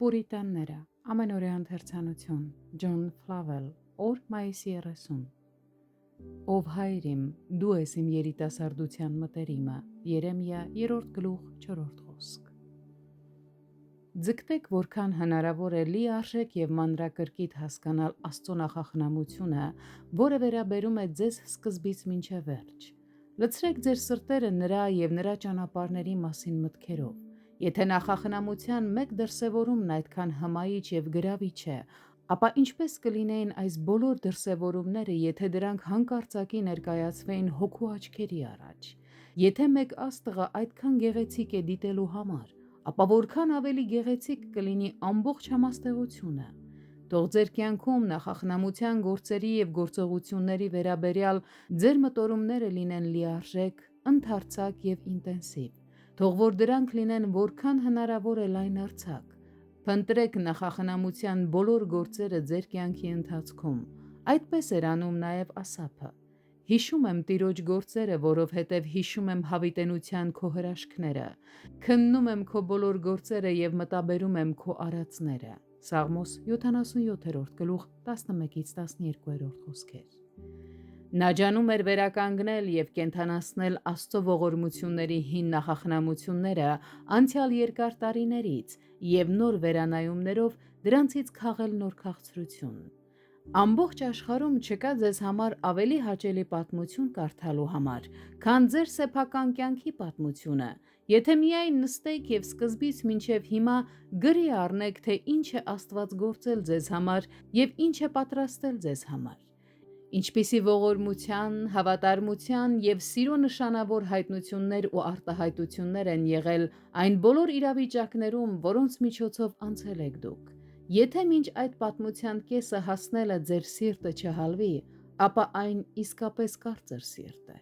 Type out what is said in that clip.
Պուրիտանները, ամենօրյա ընթերցանություն, Ջոն Ֆլավել, օր մայիսի 30։ Ով հայր իմ, դու ես իմ երիտասարդության մտերիմը, Երեմիա 3-րդ գլուխ 4-րդ խոսք։ Ձգտեք որքան հնարավոր է լիարժեք և մանրակրկիտ հասկանալ Աստծո նախախնամությունը, որը վերաբերում է ձեզ սկզբից մինչև վերջ։ Լցրեք ձեր սրտերը նրա և նրա ճանապարհների մասին մտքերով։ Եթե նախախնամության մեկ դրսևորումն այդքան հմայիչ և գրավիչ է, ապա ինչպես կլինեին այս բոլոր դրսևորումները, եթե դրանք հանկարծակի ներկայացվեին հոգու աչքերի առաջ։ Եթե մեկ աստղը այդքան գեղեցիկ է դիտելու համար, ապա որքան ավելի գեղեցիկ կլինի ամբողջ համաստեղությունը։ Թող ձեր կյանքում նախախնամության գործերի և գործողությունների վերաբերյալ ձեր մտորումները լինեն լիարժեք, ընդարձակ և ինտենսիվ։ Թող որ դրանք լինեն որքան հնարավոր է լայնարձակ։ Փնտրեք նախախնամության բոլոր գործերը ձեր կյանքի ընթացքում։ Այդպես էր անում նաև Ասափը։ Հիշում եմ Տիրոջ գործերը, որովհետև հիշում եմ հավիտենության քո հրաշքները։ Քննում եմ քո բոլոր գործերը և մտաբերում եմ քո արածները։ Սաղմոս 77-րդ գլուխ 11-12 խոսքեր։ Նա ջանում էր վերականգնել և կենդանացնել Աստծո ողորմությունների հին նախախնամությունները անցյալ երկար տարիներից և նոր վերանայումներով դրանցից քաղել նոր քաղցրություն։ Ամբողջ աշխարհում չկա ձեզ համար ավելի հաճելի պատմություն կարդալու համար, քան ձեր սեփական կյանքի պատմությունը, եթե միայն նստեք և սկզբից մինչև հիմա գրի առնեք, թե ինչ է Աստված գործել ձեզ համար և ինչ է պատրաստել ձեզ համար։ Ինչպիսի ողորմության, հավատարմության և սիրո նշանավոր հայտնություններ ու արտահայտություններ են եղել այն բոլոր իրավիճակներում, որոնց միջոցով անցել եք դուք։ Եթե մինչ այդ պատմության կեսը հասնելը ձեր սիրտը չհալվի, ապա այն իսկապես կարծր սիրտ է։